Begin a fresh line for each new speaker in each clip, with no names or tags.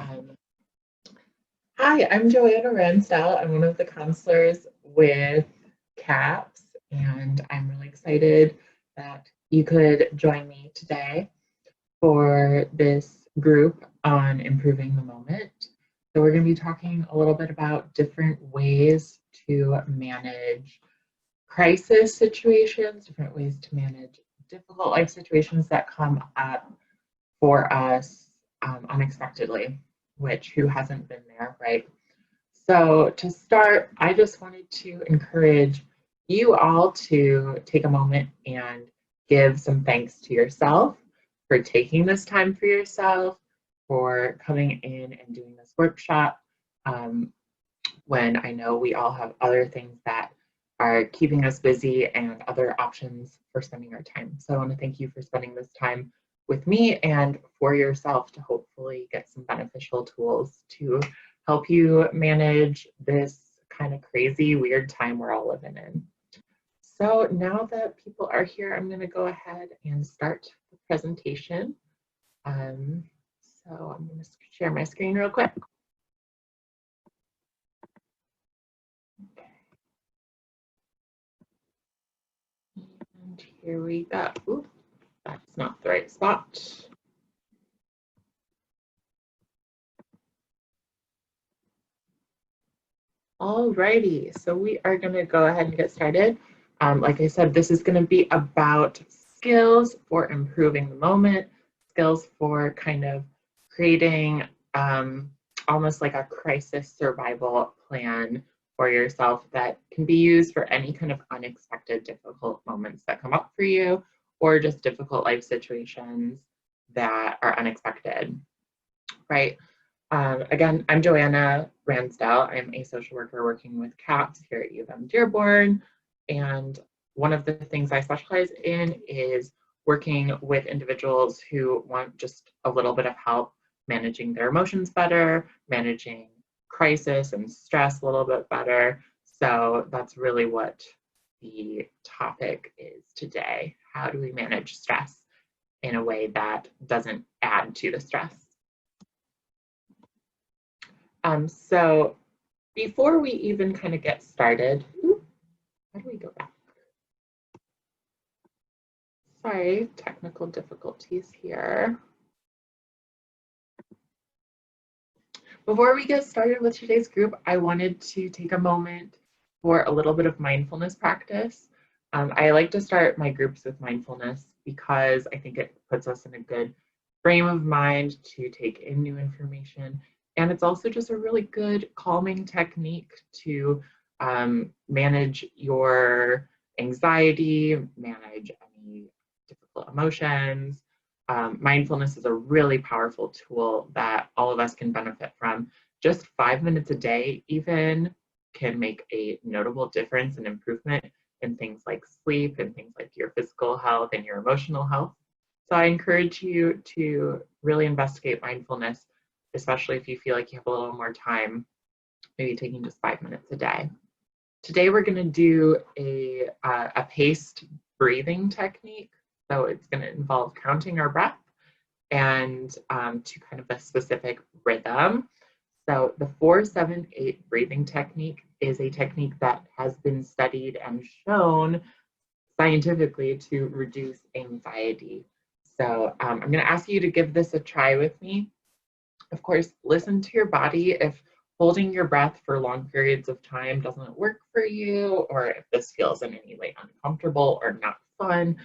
Um, Hi, I'm Joanna Ransdell. I'm one of the counselors with CAPS, and I'm really excited that you could join me today for this group on improving the moment. So we're going to be talking a little bit about different ways to manage crisis situations, different ways to manage difficult life situations that come up for us unexpectedly, which who hasn't been there, right? So to start, I just wanted to encourage you all to take a moment and give some thanks to yourself for taking this time for yourself, for coming in and doing this workshop, when I know we all have other things that are keeping us busy and other options for spending our time. So I want to thank you for spending this time with me and for yourself to hopefully get some beneficial tools to help you manage this kind of crazy, weird time we're all living in. So now that people are here, I'm going to go ahead and start the presentation. So I'm going to share my screen real quick. And here we go. Ooh, that's not the right spot. Alrighty, so we are going to go ahead and get started. Like I said, this is going to be about skills for improving the moment, skills for kind of creating almost like a crisis survival plan for yourself that can be used for any kind of unexpected, difficult moments that come up for you, or just difficult life situations that are unexpected, right? Again, I'm Joanna Ransdell. I'm a social worker working with CAPS here at UM-Dearborn. And one of the things I specialize in is working with individuals who want just a little bit of help managing their emotions better, managing crisis and stress a little bit better. So that's really what the topic is today. How do we manage stress in a way that doesn't add to the stress? So before we even kind of get started, how do we go back? Sorry, technical difficulties here. Before we get started with today's group, I wanted to take a moment for a little bit of mindfulness practice. I like to start my groups with mindfulness because I think it puts us in a good frame of mind to take in new information. And it's also just a really good calming technique to manage your anxiety, manage any difficult emotions. Mindfulness is a really powerful tool that all of us can benefit from. Just 5 minutes a day even can make a notable difference and improvement in things like sleep and things like your physical health and your emotional health. So I encourage you to really investigate mindfulness, especially if you feel like you have a little more time, maybe taking just 5 minutes a day. Today we're going to do a paced breathing technique. So it's going to involve counting our breath and to kind of a specific rhythm. So the 4-7-8 breathing technique is a technique that has been studied and shown scientifically to reduce anxiety. So I'm going to ask you to give this a try with me. Of course, listen to your body. If holding your breath for long periods of time doesn't work for you, or if this feels in any way uncomfortable or not fun,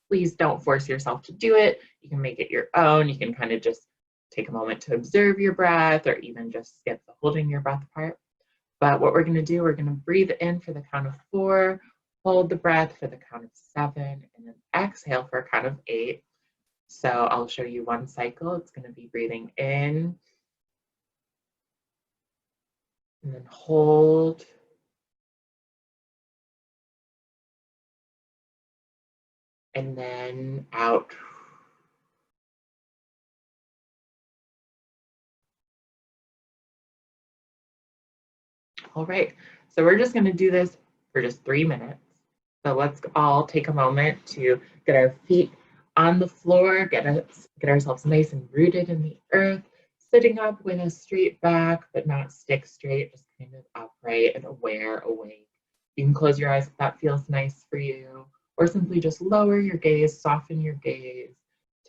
please don't force yourself to do it. You can make it your own. You can kind of just take a moment to observe your breath or even just skip the holding your breath part. But what we're going to do, we're going to breathe in for the count of 4, hold the breath for the count of 7, and then exhale for a count of 8. So I'll show you one cycle. It's going to be breathing in and then hold. And then out. All right, so we're just going to do this for just 3 minutes. So let's all take a moment to get our feet on the floor, get ourselves nice and rooted in the earth, sitting up with a straight back, but not stick straight, just kind of upright and aware, awake. You can close your eyes if that feels nice for you, or simply just lower your gaze, soften your gaze,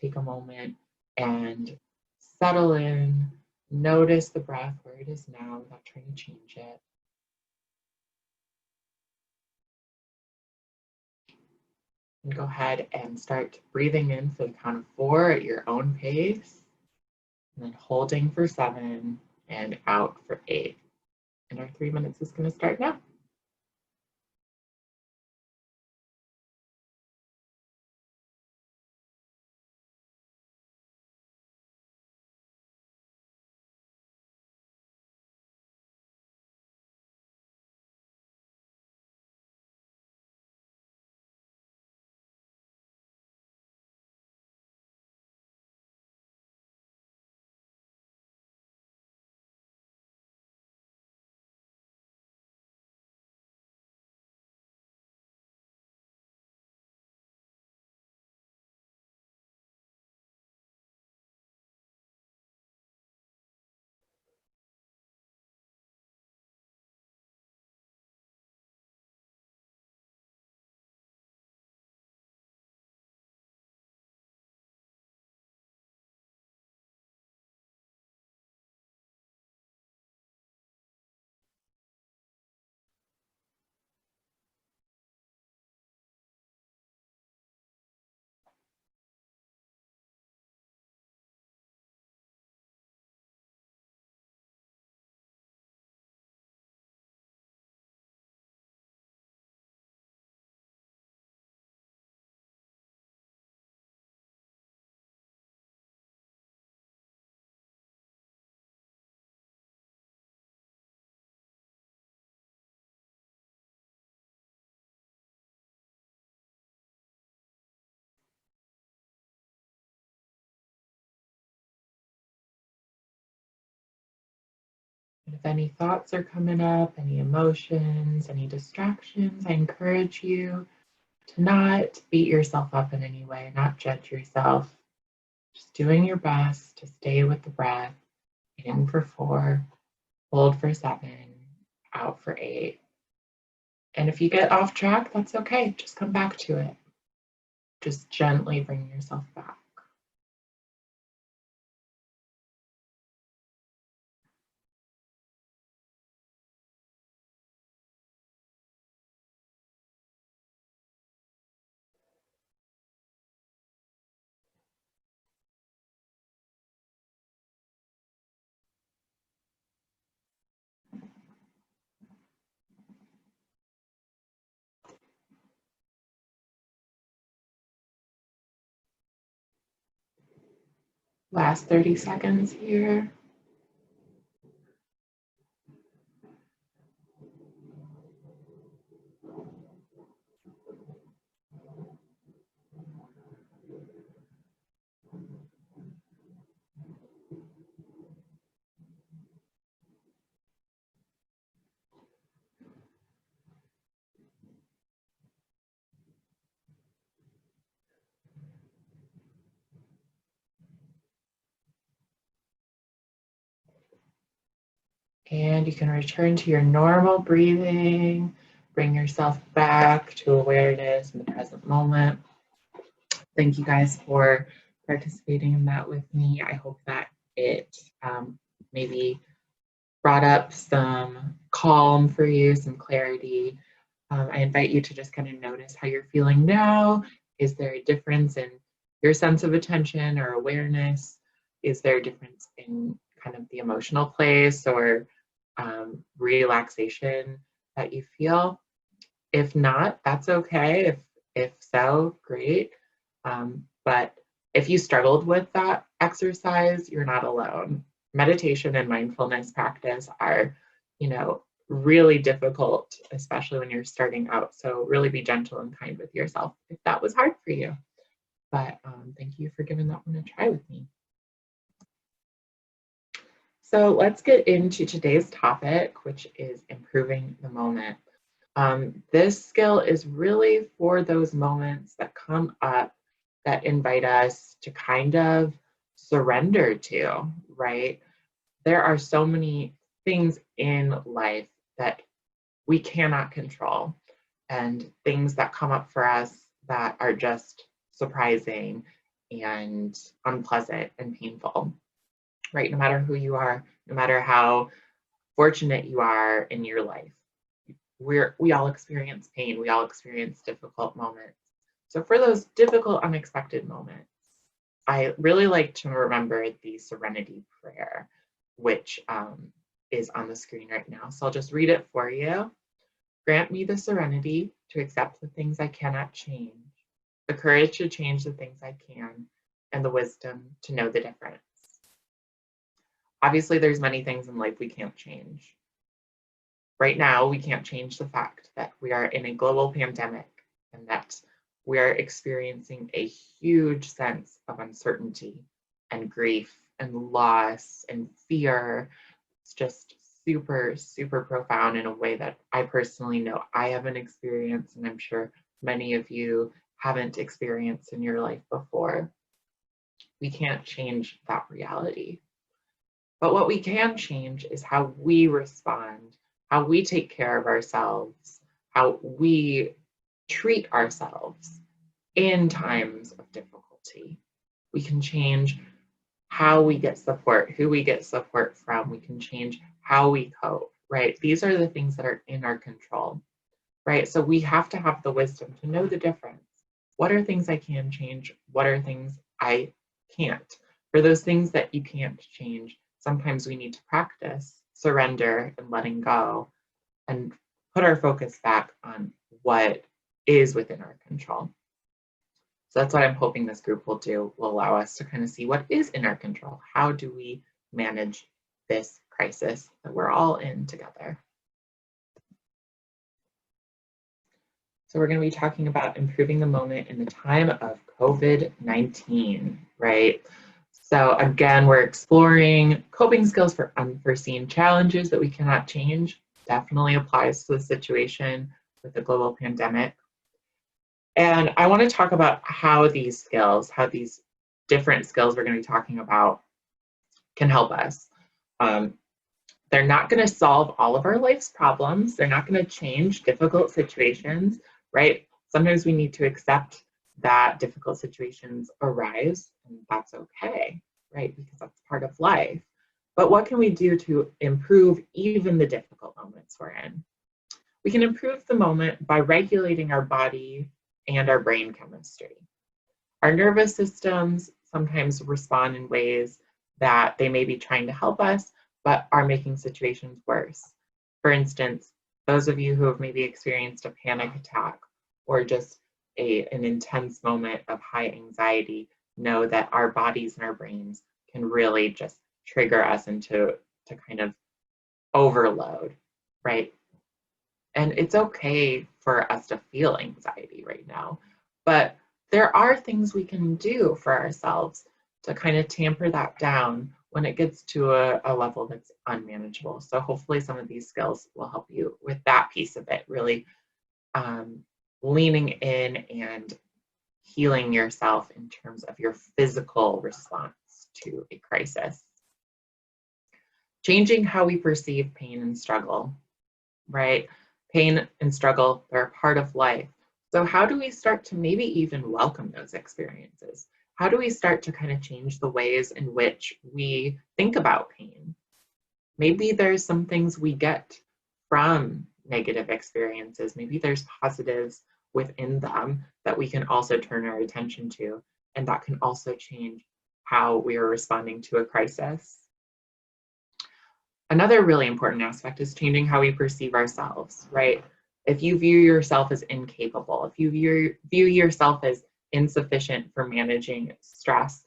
take a moment and settle in. Notice the breath where it is now without trying to change it. And go ahead and start breathing in for the count of 4 at your own pace, and then holding for 7 and out for 8. And our 3 minutes is going to start now. And if any thoughts are coming up, any emotions, any distractions, I encourage you to not beat yourself up in any way, not judge yourself. Just doing your best to stay with the breath, in for 4, hold for 7, out for 8. And if you get off track, that's okay. Just come back to it. Just gently bring yourself back. Last 30 seconds here. And you can return to your normal breathing. Bring yourself back to awareness in the present moment. Thank you guys for participating in that with me. I hope that it maybe brought up some calm for you, some clarity. I invite you to just kind of notice how you're feeling now. Is there a difference in your sense of attention or awareness? Is there a difference in kind of the emotional place or relaxation that you feel? If not, that's okay. If so, great. But if you struggled with that exercise, you're not alone. Meditation and mindfulness practice are, really difficult, especially when you're starting out. So really be gentle and kind with yourself if that was hard for you. But thank you for giving that one a try with me. So let's get into today's topic, which is improving the moment. This skill is really for those moments that come up that invite us to kind of surrender to, right? there are so many things in life that we cannot control, and things that come up for us that are just surprising and unpleasant and painful, right? No matter who you are, no matter how fortunate you are in your life, we all experience pain, we all experience difficult moments. So for those difficult, unexpected moments, I really like to remember the Serenity Prayer, which is on the screen right now. So I'll just read it for you. Grant me the serenity to accept the things I cannot change, the courage to change the things I can, and the wisdom to know the difference. Obviously, there's many things in life we can't change. Right now, we can't change the fact that we are in a global pandemic and that we are experiencing a huge sense of uncertainty and grief and loss and fear. It's just super, super profound in a way that I personally know I haven't experienced, and I'm sure many of you haven't experienced in your life before. We can't change that reality. But what we can change is how we respond, how we take care of ourselves, how we treat ourselves in times of difficulty. We can change how we get support, who we get support from. We can change how we cope, right? These are the things that are in our control, right? So we have to have the wisdom to know the difference. What are things I can change? What are things I can't? For those things that you can't change, sometimes we need to practice surrender and letting go and put our focus back on what is within our control. So that's what I'm hoping this group will do, will allow us to kind of see what is in our control. How do we manage this crisis that we're all in together? So we're going to be talking about improving the moment in the time of COVID-19, right? So again, we're exploring coping skills for unforeseen challenges that we cannot change. Definitely applies to the situation with the global pandemic. And I want to talk about how these skills, how these different skills we're going to be talking about can help us. They're not going to solve all of our life's problems. They're not going to change difficult situations, right? Sometimes we need to accept that difficult situations arise, and that's okay, right? Because that's part of life. But what can we do to improve even the difficult moments we're in? We can improve the moment by regulating our body and our brain chemistry. Our nervous systems sometimes respond in ways that they may be trying to help us, but are making situations worse. For instance, those of you who have maybe experienced a panic attack or just an intense moment of high anxiety know that our bodies and our brains can really just trigger us into kind of overload, right? And it's okay for us to feel anxiety right now, but there are things we can do for ourselves to kind of tamper that down when it gets to a level that's unmanageable. So hopefully some of these skills will help you with that piece of it, really leaning in and healing yourself in terms of your physical response to a crisis. Changing how we perceive pain and struggle, right? Pain and struggle, they're a part of life. So how do we start to maybe even welcome those experiences? How do we start to kind of change the ways in which we think about pain? Maybe there's some things we get from negative experiences. Maybe there's positives within them that we can also turn our attention to, and that can also change how we are responding to a crisis. Another really important aspect is changing how we perceive ourselves, right? If you view yourself as incapable, if you view yourself as insufficient for managing stress,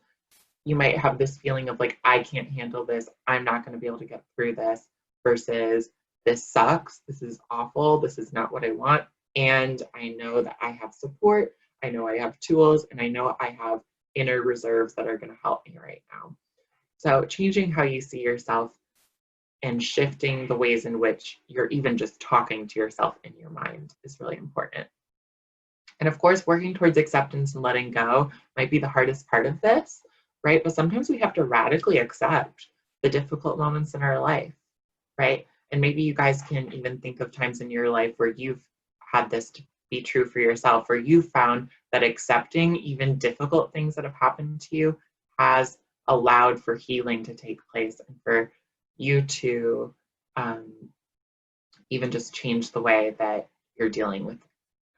you might have this feeling of like, I can't handle this, I'm not going to be able to get through this, versus this sucks, this is awful, this is not what I want, and I know that I have support, I know I have tools, and I know I have inner reserves that are going to help me right now. So changing how you see yourself and shifting the ways in which you're even just talking to yourself in your mind is really important. And of course, working towards acceptance and letting go might be the hardest part of this, right? But sometimes we have to radically accept the difficult moments in our life, right? And maybe you guys can even think of times in your life where you've had this to be true for yourself, or you found that accepting even difficult things that have happened to you has allowed for healing to take place and for you to even just change the way that you're dealing with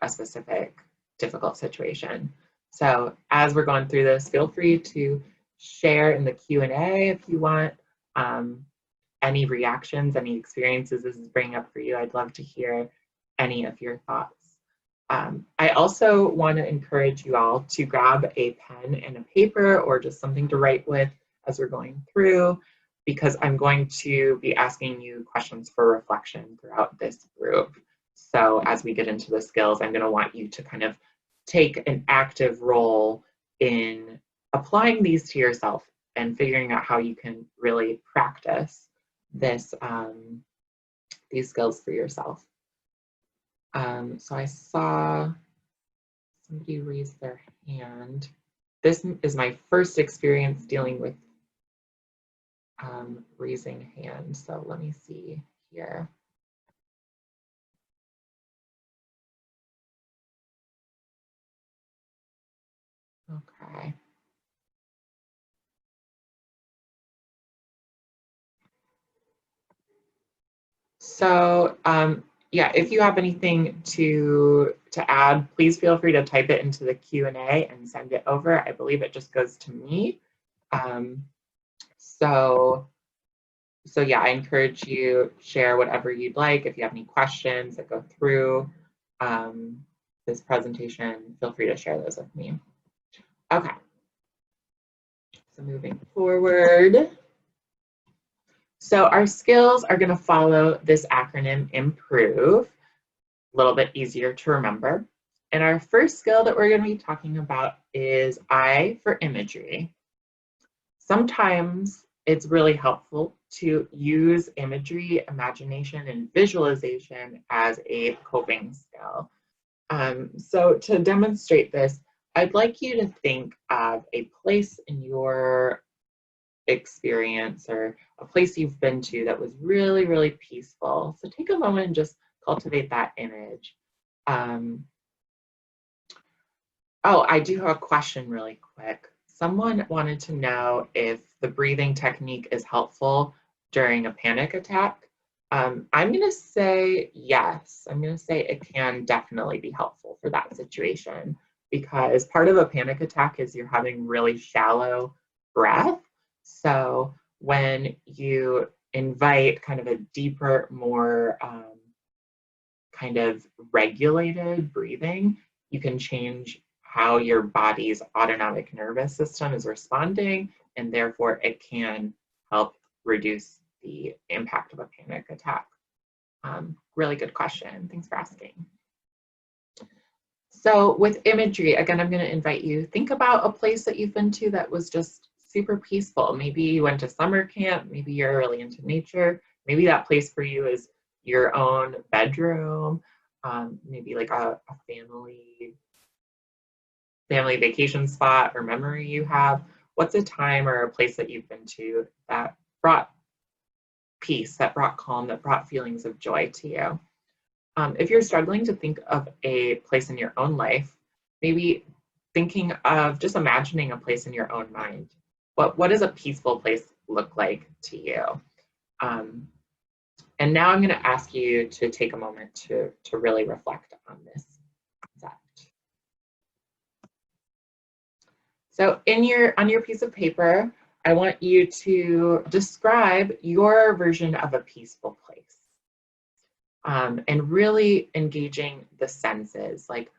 a specific difficult situation. So as we're going through this, feel free to share in the Q&A if you want any reactions, any experiences this is bringing up for you. I'd love to hear any of your thoughts. I also want to encourage you all to grab a pen and a paper or just something to write with as we're going through, because I'm going to be asking you questions for reflection throughout this group. So as we get into the skills, I'm going to want you to kind of take an active role in applying these to yourself and figuring out how you can really practice this, these skills for yourself. So I saw somebody raise their hand. This is my first experience dealing with raising hand. So let me see here. Okay. So yeah, if you have anything to add, please feel free to type it into the Q&A and send it over. I believe it just goes to me. So yeah, I encourage you share whatever you'd like. If you have any questions that go through this presentation, feel free to share those with me. Okay. So moving forward. So our skills are going to follow this acronym IMPROVE, a little bit easier to remember. And our first skill that we're going to be talking about is I for imagery. Sometimes it's really helpful to use imagery, imagination, and visualization as a coping skill. So to demonstrate this, I'd like you to think of a place in your experience or a place you've been to that was really, really peaceful. So take a moment and just cultivate that image. Oh, I do have a question really quick. Someone wanted to know if the breathing technique is helpful during a panic attack. I'm going to say yes. I'm going to say it can definitely be helpful for that situation, because part of a panic attack is you're having really shallow breath. So when you invite kind of a deeper, more kind of regulated breathing, you can change how your body's autonomic nervous system is responding, and therefore it can help reduce the impact of a panic attack. Really good question. Thanks for asking. So with imagery, again, I'm going to invite you, think about a place that you've been to that was just super peaceful. Maybe you went to summer camp, maybe you're really into nature, maybe that place for you is your own bedroom, maybe like a family vacation spot or memory you have. What's a time or a place that you've been to that brought peace, that brought calm, that brought feelings of joy to you? If you're struggling to think of a place in your own life, maybe thinking of just imagining a place in your own mind. What does a peaceful place look like to you? And now I'm going to ask you to take a moment to really reflect on this concept. So on your piece of paper, I want you to describe your version of a peaceful place. And really engaging the senses, like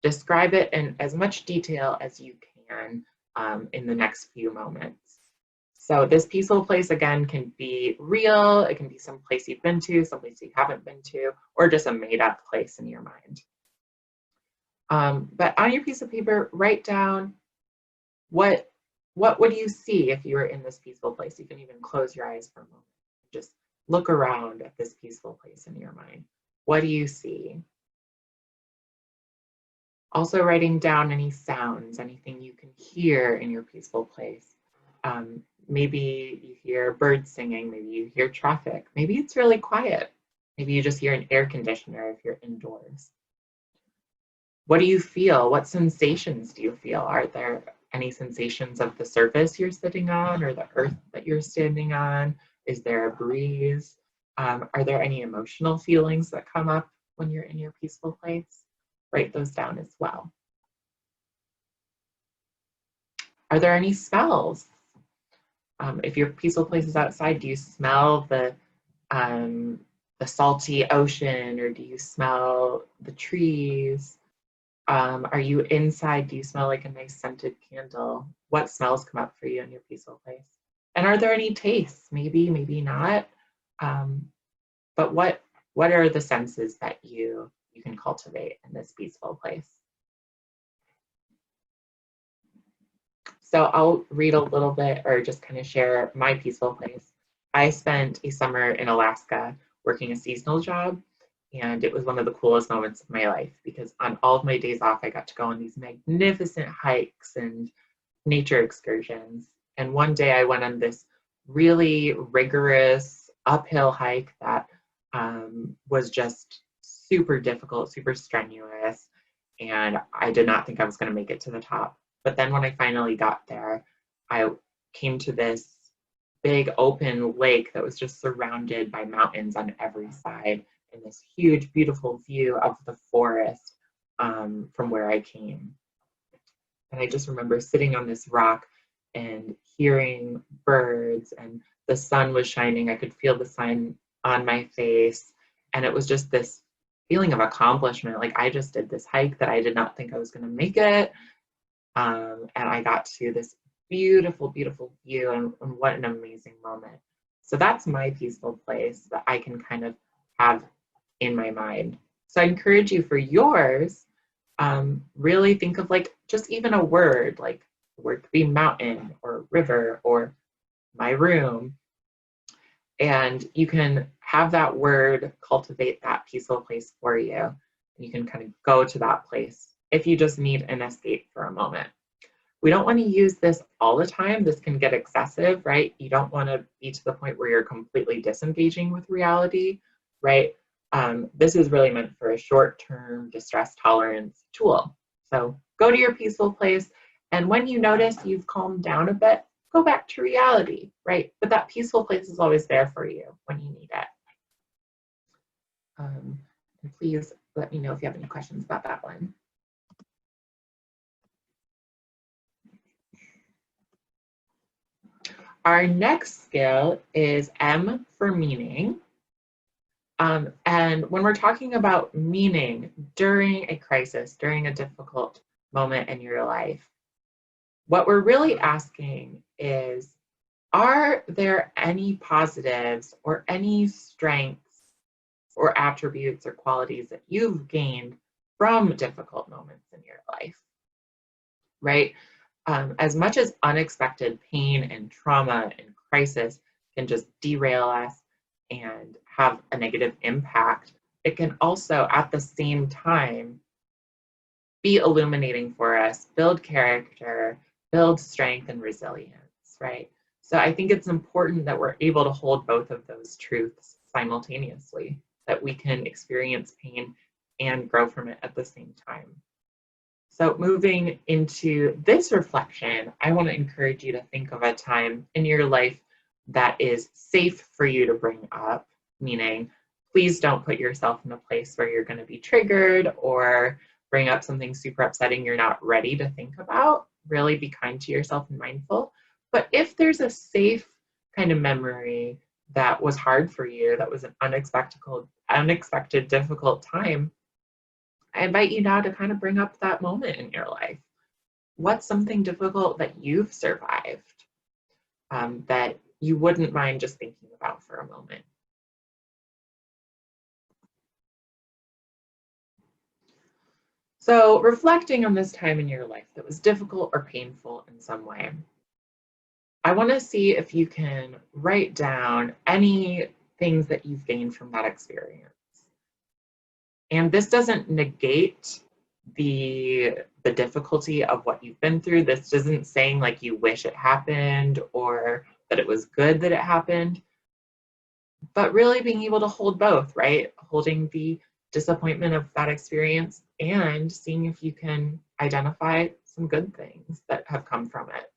describe it in as much detail as you can in the next few moments. So this peaceful place, again, can be real, it can be some place you've been to, some place you haven't been to, or just a made up place in your mind. But on your piece of paper, write down what would you see if you were in this peaceful place. You can even close your eyes for a moment. Just look around at this peaceful place in your mind. What do you see? Also writing down any sounds, anything you can hear in your peaceful place. Maybe you hear birds singing, maybe you hear traffic, maybe it's really quiet. Maybe you just hear an air conditioner if you're indoors. What do you feel? What sensations do you feel? Are there any sensations of the surface you're sitting on or the earth that you're standing on? Is there a breeze? Are there any emotional feelings that come up when you're in your peaceful place? Write those down as well. Are there any smells? If your peaceful place is outside, do you smell the salty ocean, or do you smell the trees? Are you inside? Do you smell like a nice scented candle? What smells come up for you in your peaceful place? And are there any tastes? Maybe, maybe not. But what are the senses that you can cultivate in this peaceful place? So I'll read a little bit or just kind of share my peaceful place. I spent a summer in Alaska working a seasonal job, and it was one of the coolest moments of my life because on all of my days off, I got to go on these magnificent hikes and nature excursions. And one day I went on this really rigorous uphill hike that was just super difficult, super strenuous, and I did not think I was going to make it to the top. But then when I finally got there, I came to this big open lake that was just surrounded by mountains on every side and this huge, beautiful view of the forest from where I came. And I just remember sitting on this rock and hearing birds, and the sun was shining. I could feel the sun on my face. And it was just this feeling of accomplishment. Like I just did this hike that I did not think I was going to make it. And I got to this beautiful, beautiful view, and what an amazing moment. So that's my peaceful place that I can kind of have in my mind. So I encourage you for yours, really think of like just even a word, like the word could be mountain or river or my room. And you can have that word cultivate that peaceful place for you. You can kind of go to that place if you just need an escape for a moment. We don't want to use this all the time. This can get excessive, right? You don't want to be to the point where you're completely disengaging with reality, right? This is really meant for a short-term distress tolerance tool. So go to your peaceful place, and when you notice you've calmed down a bit, go back to reality, right? But that peaceful place is always there for you when you need it. And please let me know if you have any questions about that one. Our next skill is M for meaning. And when we're talking about meaning during a crisis, during a difficult moment in your life, what we're really asking is, are there any positives or any strengths or attributes or qualities that you've gained from difficult moments in your life, right? As much as unexpected pain and trauma and crisis can just derail us and have a negative impact, it can also at the same time be illuminating for us, build character, build strength and resilience, right? So I think it's important that we're able to hold both of those truths simultaneously, that we can experience pain and grow from it at the same time. So moving into this reflection, I want to encourage you to think of a time in your life that is safe for you to bring up, meaning please don't put yourself in a place where you're going to be triggered or bring up something super upsetting you're not ready to think about. Really be kind to yourself and mindful. But if there's a safe kind of memory that was hard for you, that was an unexpected, difficult time, I invite you now to kind of bring up that moment in your life. What's something difficult that you've survived that you wouldn't mind just thinking about for a moment? So reflecting on this time in your life that was difficult or painful in some way, I want to see if you can write down any things that you've gained from that experience. And this doesn't negate the difficulty of what you've been through. This isn't saying like you wish it happened or that it was good that it happened, but really being able to hold both, right? Holding the disappointment of that experience and seeing if you can identify some good things that have come from it.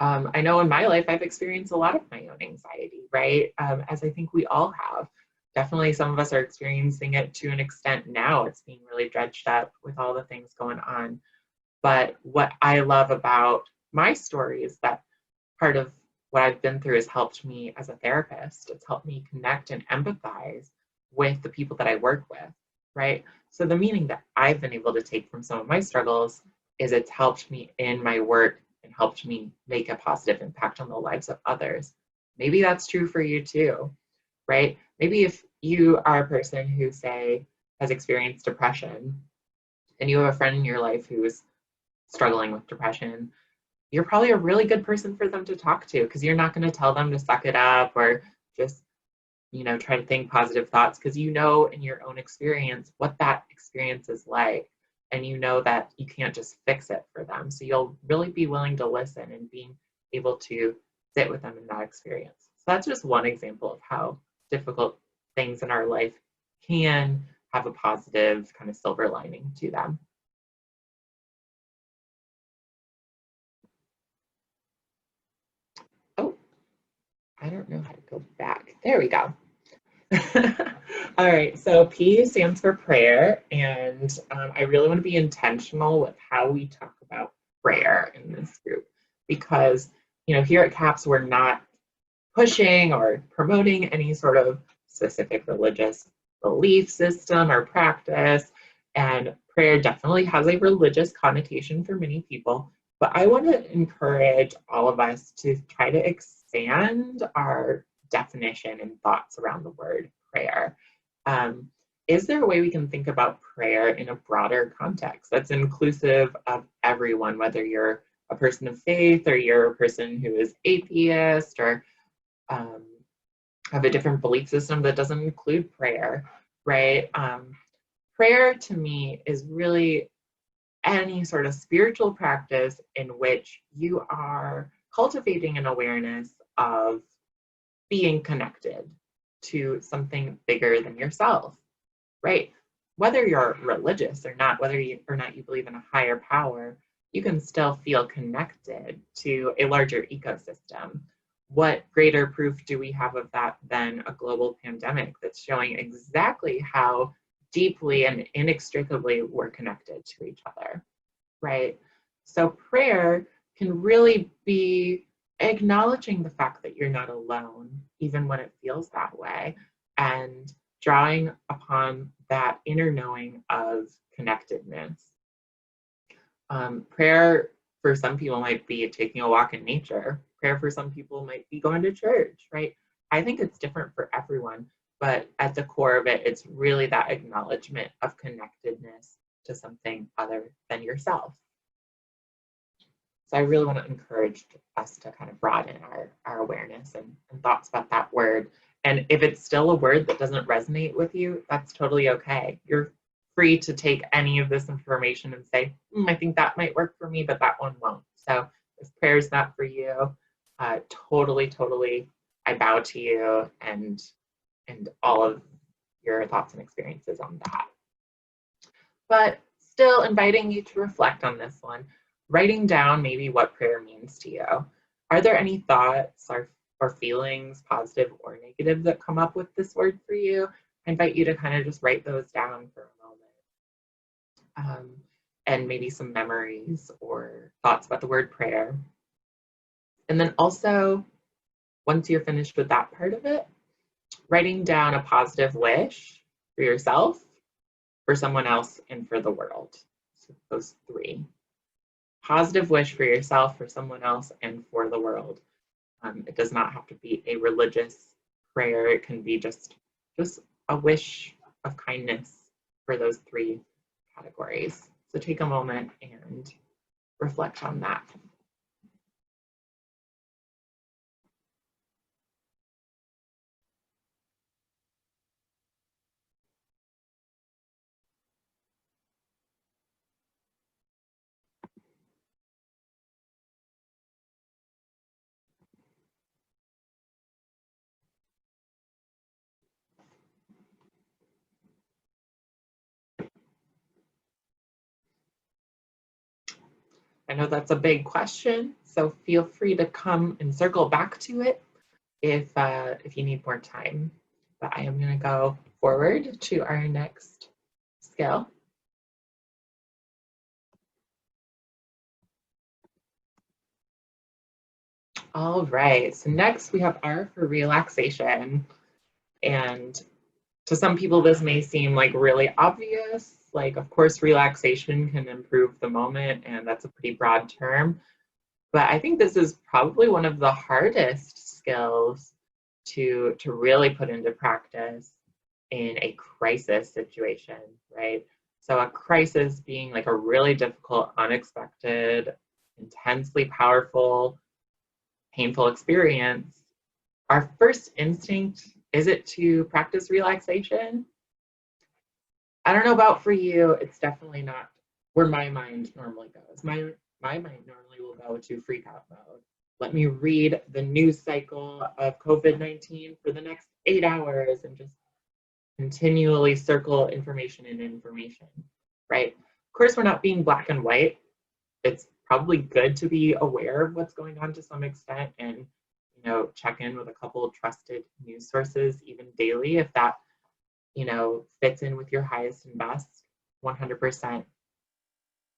I know in my life, I've experienced a lot of my own anxiety, right? As I think we all have. Definitely some of us are experiencing it to an extent now. It's being really dredged up with all the things going on. But what I love about my story is that part of what I've been through has helped me as a therapist. It's helped me connect and empathize with the people that I work with, right? So the meaning that I've been able to take from some of my struggles is it's helped me in my work and helped me make a positive impact on the lives of others. Maybe that's true for you too, right? Maybe if you are a person who, say, has experienced depression and you have a friend in your life who is struggling with depression, you're probably a really good person for them to talk to because you're not going to tell them to suck it up or just, try to think positive thoughts because you know in your own experience what that experience is like. And you know that you can't just fix it for them. So you'll really be willing to listen and being able to sit with them in that experience. So that's just one example of how difficult things in our life can have a positive kind of silver lining to them. Oh, I don't know how to go back. There we go. All right, so P stands for prayer, and I really want to be intentional with how we talk about prayer in this group because, here at CAPS, we're not pushing or promoting any sort of specific religious belief system or practice, and prayer definitely has a religious connotation for many people, but I want to encourage all of us to try to expand our definition and thoughts around the word prayer. Is there a way we can think about prayer in a broader context that's inclusive of everyone, whether you're a person of faith or you're a person who is atheist or have a different belief system that doesn't include prayer, right? Prayer to me is really any sort of spiritual practice in which you are cultivating an awareness of being connected to something bigger than yourself, right? Whether you're religious or not, whether you or not you believe in a higher power, you can still feel connected to a larger ecosystem. What greater proof do we have of that than a global pandemic that's showing exactly how deeply and inextricably we're connected to each other, right? So prayer can really be acknowledging the fact that you're not alone, even when it feels that way, and drawing upon that inner knowing of connectedness. Prayer for some people might be taking a walk in nature. Prayer for some people might be going to church, right? I think it's different for everyone, but at the core of it, it's really that acknowledgement of connectedness to something other than yourself. So I really want to encourage us to kind of broaden our awareness and thoughts about that word. And if it's still a word that doesn't resonate with you, that's totally okay. You're free to take any of this information and say, I think that might work for me, but that one won't. So if prayer is not for you, totally, I bow to you and all of your thoughts and experiences on that. But still inviting you to reflect on this one, writing down maybe what prayer means to you. Are there any thoughts or feelings, positive or negative, that come up with this word for you? I invite you to kind of just write those down for a moment. And maybe some memories or thoughts about the word prayer. And then also, once you're finished with that part of it, writing down a positive wish for yourself, for someone else, and for the world. So those three. Positive wish for yourself, for someone else, and for the world. It does not have to be a religious prayer. It can be just a wish of kindness for those three categories. So take a moment and reflect on that. I know that's a big question, so feel free to come and circle back to it if you need more time. But I am going to go forward to our next skill. All right, so next we have R for relaxation. And to some people, this may seem like really obvious. Like, of course, relaxation can improve the moment, and that's a pretty broad term. But I think this is probably one of the hardest skills to really put into practice in a crisis situation, right? So a crisis being like a really difficult, unexpected, intensely powerful, painful experience. Our first instinct, is it to practice relaxation? I don't know about for you, it's definitely not where my mind normally goes. My mind normally will go to freak out mode. Let me read the news cycle of COVID-19 for the next 8 hours and just continually circle information and information, right? Of course, we're not being black and white. It's probably good to be aware of what's going on to some extent and, check in with a couple of trusted news sources even daily if that, fits in with your highest and best, 100%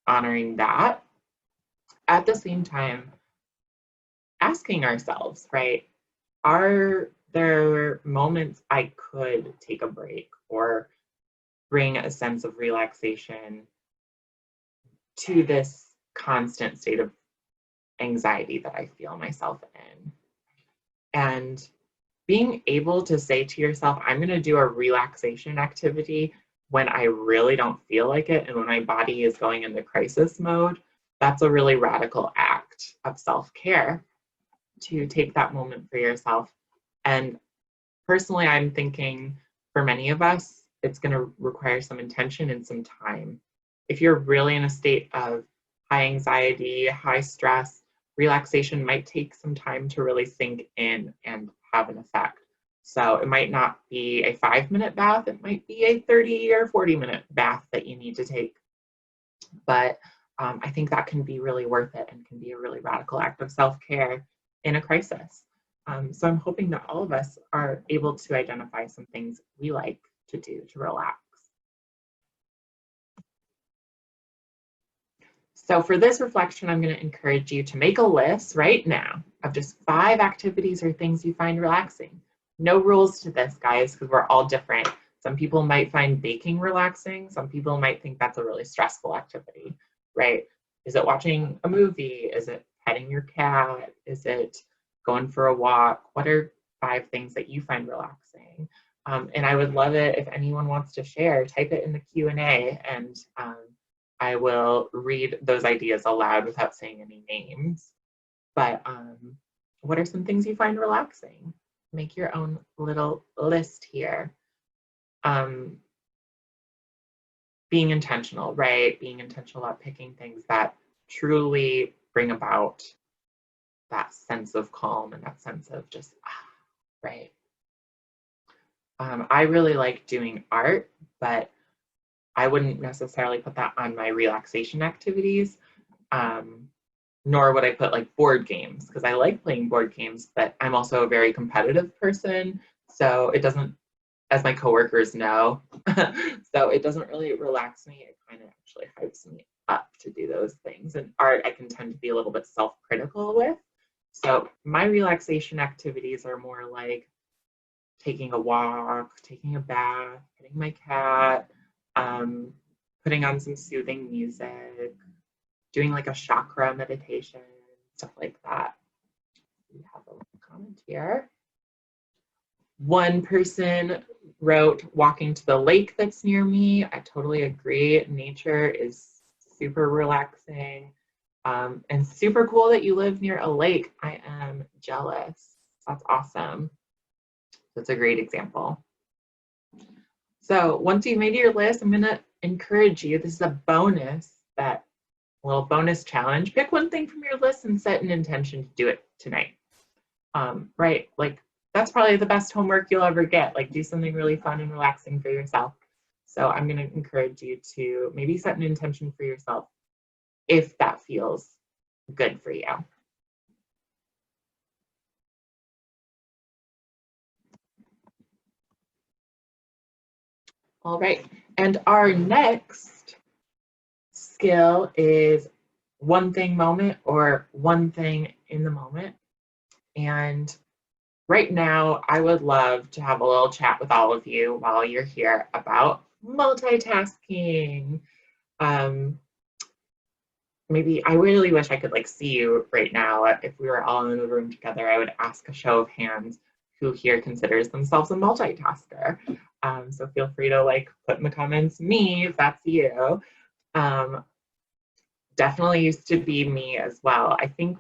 honoring that. At the same time, asking ourselves, right, are there moments I could take a break or bring a sense of relaxation to this constant state of anxiety that I feel myself in? And being able to say to yourself, I'm going to do a relaxation activity when I really don't feel like it and when my body is going into crisis mode, that's a really radical act of self-care to take that moment for yourself. And personally, I'm thinking for many of us, it's going to require some intention and some time. If you're really in a state of high anxiety, high stress, relaxation might take some time to really sink in and have an effect. So it might not be a 5-minute bath, it might be a 30 or 40-minute bath that you need to take. But I think that can be really worth it and can be a really radical act of self-care in a crisis. So I'm hoping that all of us are able to identify some things we like to do to relax. So for this reflection, I'm going to encourage you to make a list right now of just 5 activities or things you find relaxing. No rules to this, guys, because we're all different. Some people might find baking relaxing. Some people might think that's a really stressful activity, right? Is it watching a movie? Is it petting your cat? Is it going for a walk? What are 5 things that you find relaxing? And I would love it if anyone wants to share, type it in the Q&A and I will read those ideas aloud without saying any names. But what are some things you find relaxing? Make your own little list here. Being intentional, right? Being intentional about picking things that truly bring about that sense of calm and that sense of just, right? I really like doing art, but I wouldn't necessarily put that on my relaxation activities, nor would I put like board games, because I like playing board games, but I'm also a very competitive person. So it doesn't, as my coworkers know, so it doesn't really relax me. It kind of actually hypes me up to do those things. And art, I can tend to be a little bit self-critical with. So my relaxation activities are more like taking a walk, taking a bath, petting my cat, putting on some soothing music, doing like a chakra meditation, stuff like that. We have a comment here. One person wrote walking to the lake that's near me. I totally agree. Nature is super relaxing and super cool that you live near a lake. I am jealous. That's awesome. That's a great example. So once you've made your list, I'm going to encourage you. This is a bonus, that little bonus challenge. Pick one thing from your list and set an intention to do it tonight. Right? Like that's probably the best homework you'll ever get. Like do something really fun and relaxing for yourself. So I'm going to encourage you to maybe set an intention for yourself if that feels good for you. All right, and our next skill is one thing moment or one thing in the moment. And right now, I would love to have a little chat with all of you while you're here about multitasking. Maybe I really wish I could like see you right now. If we were all in the room together, I would ask a show of hands who here considers themselves a multitasker. So feel free to like put in the comments me if that's you. Definitely used to be me as well. I think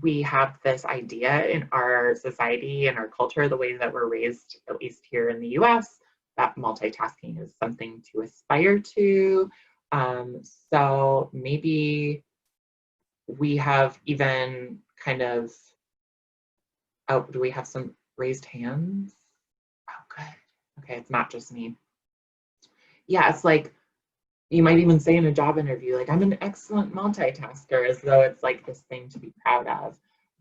we have this idea in our society and our culture, the way that we're raised, at least here in the US, that multitasking is something to aspire to. So maybe we have even kind of, oh, do we have some raised hands? Oh, good. Okay, it's not just me. Yeah, it's like, you might even say in a job interview, like, I'm an excellent multitasker, as though it's like this thing to be proud of.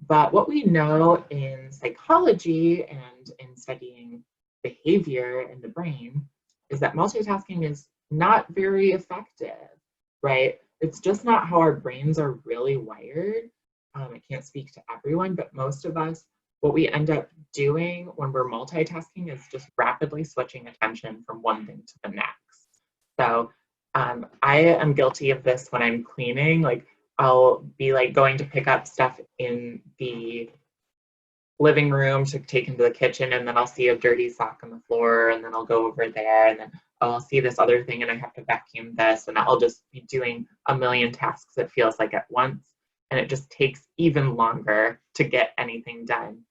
But what we know in psychology and in studying behavior in the brain is that multitasking is not very effective, right? It's just not how our brains are really wired. I can't speak to everyone, but most of us, what we end up doing when we're multitasking is just rapidly switching attention from one thing to the next. So I am guilty of this when I'm cleaning. Like I'll be like going to pick up stuff in the living room to take into the kitchen, and then I'll see a dirty sock on the floor, and then I'll go over there, and then I'll see this other thing, and I have to vacuum this, and I'll just be doing a million tasks, it feels like, at once, and it just takes even longer to get anything done.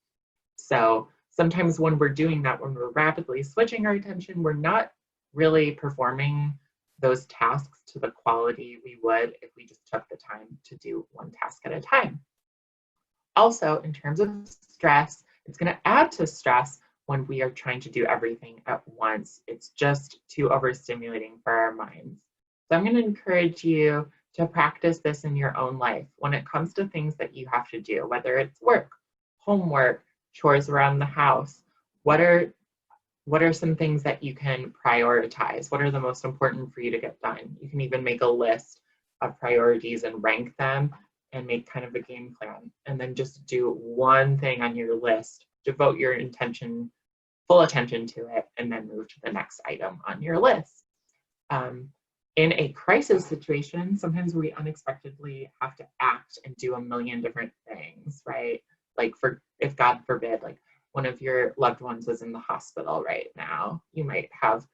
So sometimes when we're doing that, when we're rapidly switching our attention, we're not really performing those tasks to the quality we would if we just took the time to do one task at a time. Also, in terms of stress, it's going to add to stress when we are trying to do everything at once. It's just too overstimulating for our minds. So I'm going to encourage you to practice this in your own life when it comes to things that you have to do, whether it's work, homework, chores around the house. What are some things that you can prioritize? What are the most important for you to get done? You can even make a list of priorities and rank them and make kind of a game plan, and then just do one thing on your list, devote your full attention to it, and then move to the next item on your list. In a crisis situation, sometimes we unexpectedly have to act and do a million different things, right? Like if God forbid, like one of your loved ones is in the hospital right now, you might have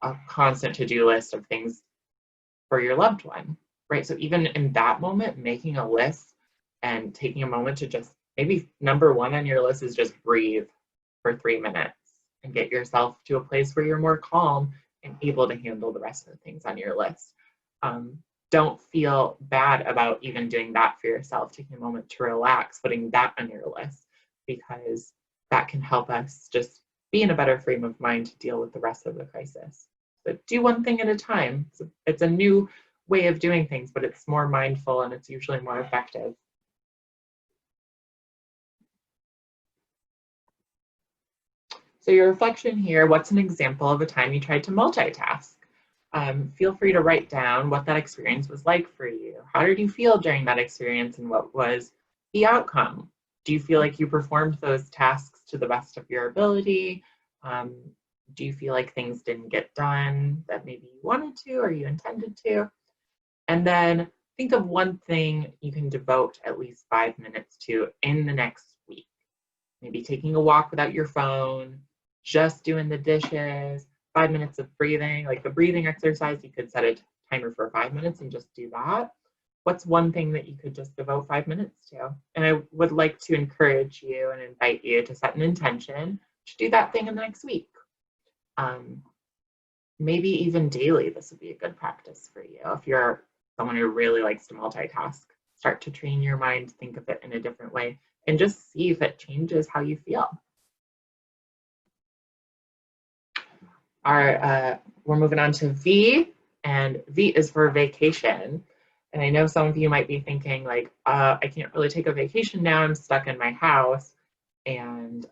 a constant to-do list of things for your loved one, right? So even in that moment, making a list and taking a moment to just, maybe number one on your list is just breathe for 3 minutes and get yourself to a place where you're more calm and able to handle the rest of the things on your list. Don't feel bad about even doing that for yourself, taking a moment to relax, putting that on your list, because that can help us just be in a better frame of mind to deal with the rest of the crisis. But do one thing at a time. It's a new way of doing things, but it's more mindful and it's usually more effective. So your reflection here, what's an example of a time you tried to multitask? Feel free to write down what that experience was like for you. How did you feel during that experience, and what was the outcome? Do you feel like you performed those tasks to the best of your ability? Do you feel like things didn't get done that maybe you wanted to or you intended to? And then think of one thing you can devote at least 5 minutes to in the next week. Maybe taking a walk without your phone, just doing the dishes, 5 minutes of breathing, like the breathing exercise, you could set a timer for 5 minutes and just do that. What's one thing that you could just devote 5 minutes to? And I would like to encourage you and invite you to set an intention to do that thing in the next week. Maybe even daily, this would be a good practice for you. If you're someone who really likes to multitask, start to train your mind to think of it in a different way and just see if it changes how you feel. We're moving on to V, and V is for vacation. And I know some of you might be thinking like, I can't really take a vacation now, I'm stuck in my house. And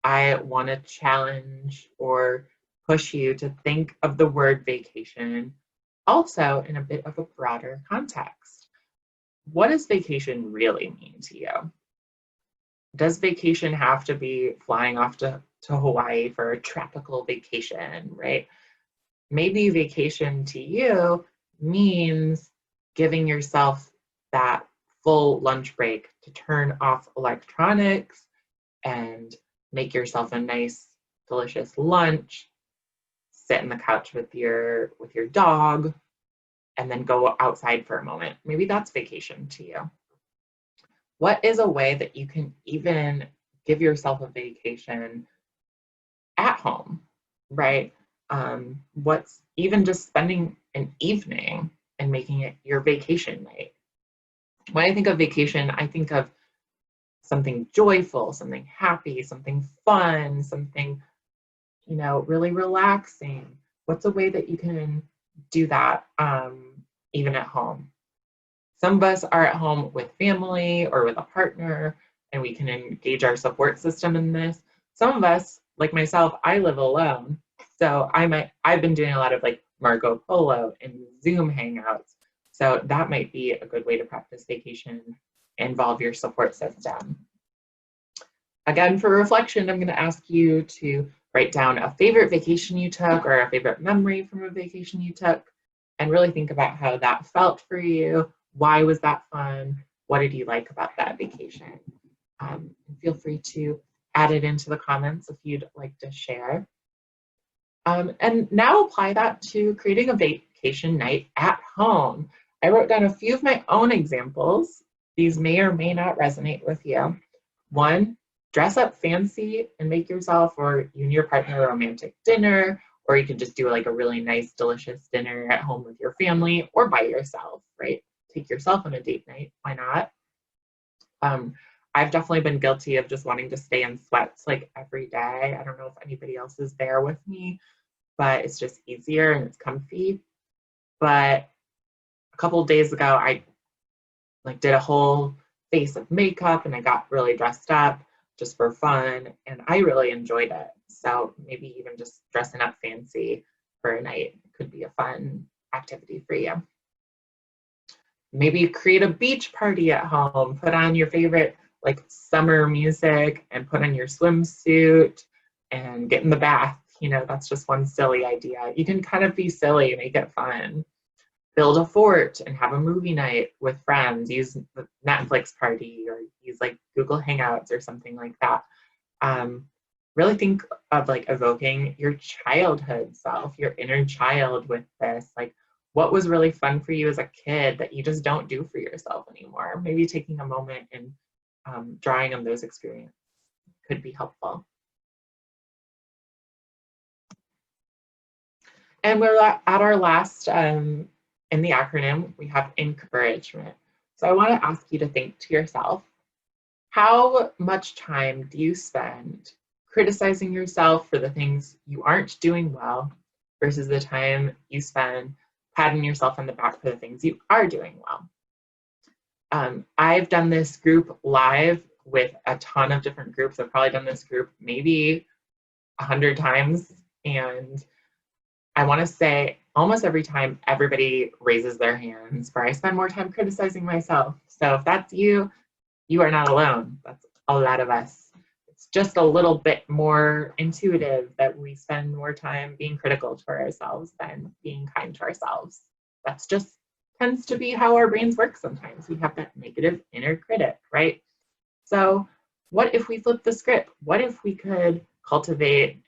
I want to challenge or push you to think of the word vacation also in a bit of a broader context. What does vacation really mean to you? Does vacation have to be flying off to Hawaii for a tropical vacation, right? Maybe vacation to you means giving yourself that full lunch break to turn off electronics and make yourself a nice, delicious lunch, sit on the couch with your dog, and then go outside for a moment. Maybe that's vacation to you. What is a way that you can even give yourself a vacation at home, right? What's even just spending an evening and making it your vacation night? When I think of vacation, I think of something joyful, something happy, something fun, something, really relaxing. What's a way that you can do that even at home? Some of us are at home with family or with a partner, and we can engage our support system in this. Some of us, like myself, I live alone. So I've been doing a lot of like Marco Polo and Zoom hangouts. So that might be a good way to practice vacation, involve your support system. Again, for reflection, I'm going to ask you to write down a favorite vacation you took or a favorite memory from a vacation you took, and really think about how that felt for you. Why was that fun? What did you like about that vacation? Feel free to add it into the comments if you'd like to share. And now apply that to creating a vacation night at home. I wrote down a few of my own examples. These may or may not resonate with you. One, dress up fancy and make yourself or you and your partner a romantic dinner, or you could just do like a really nice, delicious dinner at home with your family or by yourself, right? Take yourself on a date night, why not? I've definitely been guilty of just wanting to stay in sweats like every day. I don't know if anybody else is there with me, but it's just easier and it's comfy. But a couple of days ago, I did a whole face of makeup and I got really dressed up just for fun, and I really enjoyed it. So maybe even just dressing up fancy for a night could be a fun activity for you. Maybe create a beach party at home, put on your favorite like summer music and put on your swimsuit and get in the bath. That's just one silly idea. You can kind of be silly, make it fun. Build a fort and have a movie night with friends. Use the Netflix party or use like Google Hangouts or something like that. Really think of like evoking your childhood self, your inner child with this. Like, what was really fun for you as a kid that you just don't do for yourself anymore? Maybe taking a moment and drawing on those experiences could be helpful. And we're at our last, in the acronym, we have encouragement. So I want to ask you to think to yourself, how much time do you spend criticizing yourself for the things you aren't doing well versus the time you spend patting yourself on the back for the things you are doing well? I've done this group live with a ton of different groups. I've probably done this group maybe 100 times. And I want to say almost every time everybody raises their hands where I spend more time criticizing myself. So if that's you, you are not alone. That's a lot of us. It's just a little bit more intuitive that we spend more time being critical to ourselves than being kind to ourselves. That's just tends to be how our brains work sometimes. We have that negative inner critic, right? So what if we flip the script? What if we could cultivate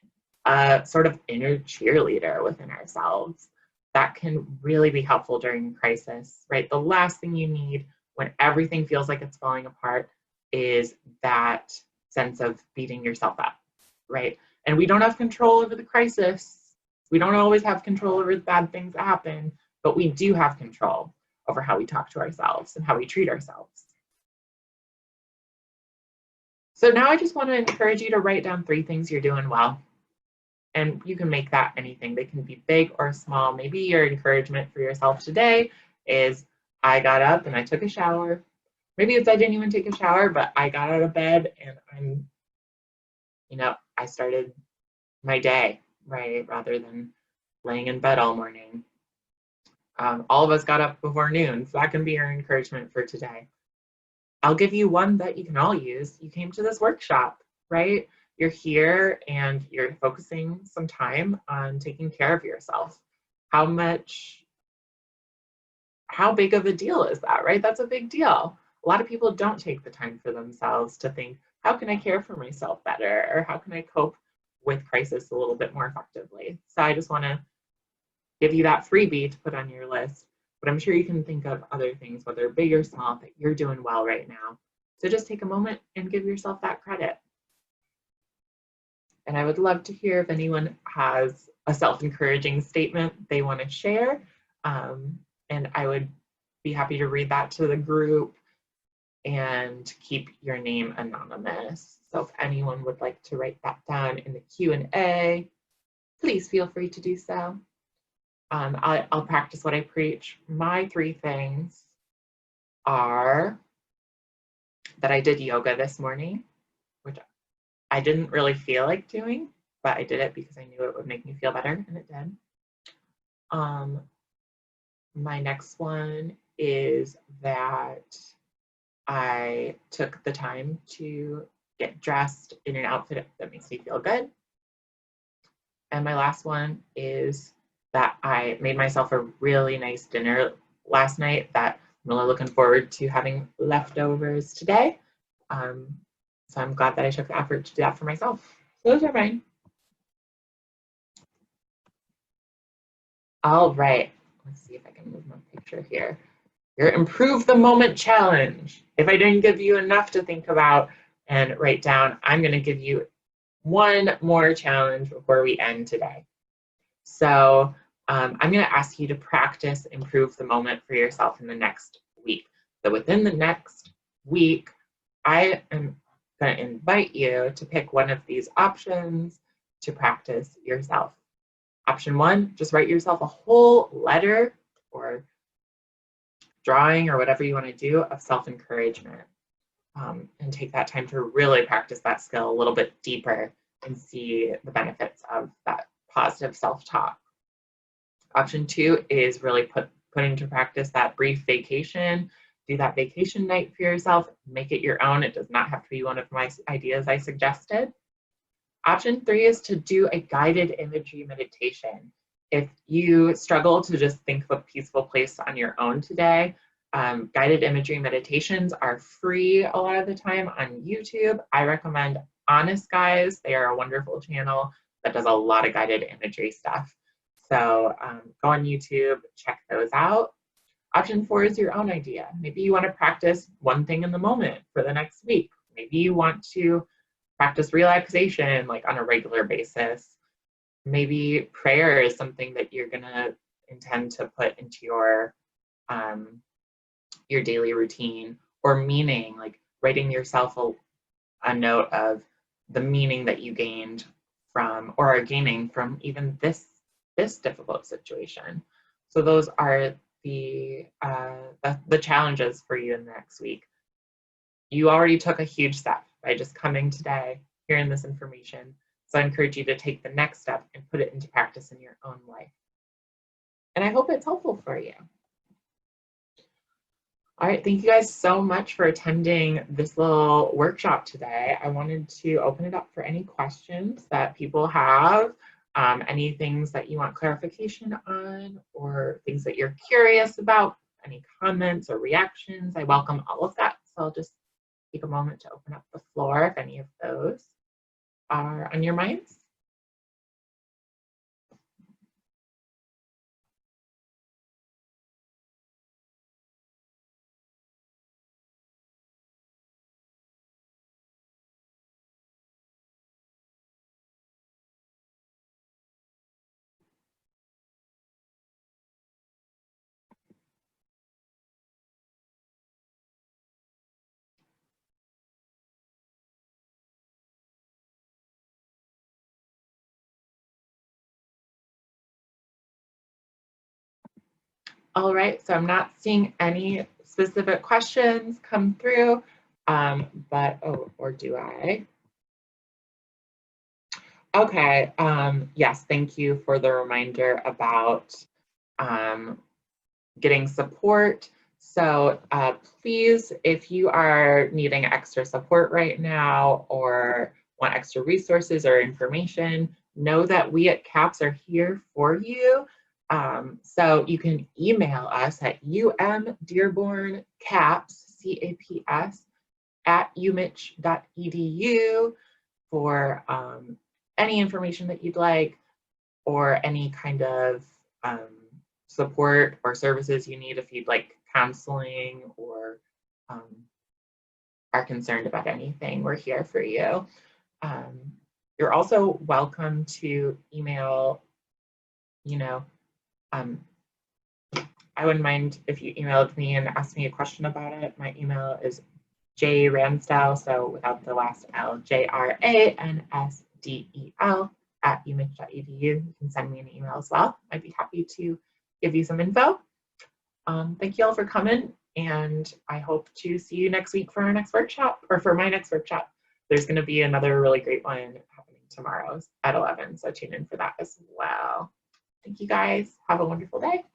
a sort of inner cheerleader within ourselves that can really be helpful during crisis, right? The last thing you need when everything feels like it's falling apart is that sense of beating yourself up, right? And we don't have control over the crisis. We don't always have control over the bad things that happen, but we do have control over how we talk to ourselves and how we treat ourselves. So now I just want to encourage you to write down 3 things you're doing well. And you can make that anything. They can be big or small. Maybe your encouragement for yourself today is I got up and I took a shower. Maybe it's I didn't even take a shower, but I got out of bed and I started my day, right, rather than laying in bed all morning. All of us got up before noon, so that can be your encouragement for today. I'll give you one that you can all use. You came to this workshop, right? You're here and you're focusing some time on taking care of yourself. How big of a deal is that, right? That's a big deal. A lot of people don't take the time for themselves to think, how can I care for myself better? Or how can I cope with crisis a little bit more effectively? So I just want to give you that freebie to put on your list. But I'm sure you can think of other things, whether big or small, that you're doing well right now. So just take a moment and give yourself that credit. And I would love to hear if anyone has a self-encouraging statement they want to share. And I would be happy to read that to the group and keep your name anonymous. So if anyone would like to write that down in the Q&A, please feel free to do so. I'll practice what I preach. My 3 things are that I did yoga this morning, which I didn't really feel like doing, but I did it because I knew it would make me feel better, and it did. My next one is that I took the time to get dressed in an outfit that makes me feel good. And my last one is that I made myself a really nice dinner last night that I'm really looking forward to having leftovers today. So I'm glad that I took the effort to do that for myself. So those are mine. All right, let's see if I can move my picture here. Your Improve the Moment Challenge. If I didn't give you enough to think about and write down, I'm going to give you one more challenge before we end today. So I'm going to ask you to practice Improve the Moment for yourself in the next week. So within the next week, I am going to invite you to pick one of these options to practice yourself. Option 1, just write yourself a whole letter or drawing or whatever you want to do of self-encouragement, and take that time to really practice that skill a little bit deeper and see the benefits of that positive self-talk. Option 2 is really put into practice that brief vacation. Do that vacation night for yourself, make it your own. It does not have to be one of my ideas I suggested. Option 3 is to do a guided imagery meditation. If you struggle to just think of a peaceful place on your own today, guided imagery meditations are free a lot of the time on YouTube. I recommend Honest Guys. They are a wonderful channel that does a lot of guided imagery stuff. So go on YouTube, check those out. Option 4 is your own idea. Maybe you want to practice one thing in the moment for the next week. Maybe you want to practice relaxation like on a regular basis. Maybe prayer is something that you're gonna intend to put into your daily routine, or meaning, like writing yourself a note of the meaning that you gained from or are gaining from even this difficult situation. So those are the challenges for you in the next week. You already took a huge step by just coming today, hearing this information. So I encourage you to take the next step and put it into practice in your own life. And I hope it's helpful for you. All right, thank you guys so much for attending this little workshop today. I wanted to open it up for any questions that people have, any things that you want clarification on, or things that you're curious about, any comments or reactions. I welcome all of that. So I'll just take a moment to open up the floor if any of those are on your minds. All right, so I'm not seeing any specific questions come through, but, oh, or do I? Okay, yes, thank you for the reminder about getting support. So please, if you are needing extra support right now or want extra resources or information, know that we at CAPS are here for you. So you can email us at UM-Dearborn CAPS, CAPS, at umich.edu for any information that you'd like or any kind of support or services you need if you'd like counseling or are concerned about anything. We're here for you. You're also welcome to email, you know, I wouldn't mind if you emailed me and asked me a question about it. My email is jransdell, so without the last L, JRANSDEL at umich.edu. You can send me an email as well. I'd be happy to give you some info. Thank you all for coming, and I hope to see you next week for our next workshop, or for my next workshop. There's going to be another really great one happening tomorrow at 11, so tune in for that as well. Thank you guys. Have a wonderful day.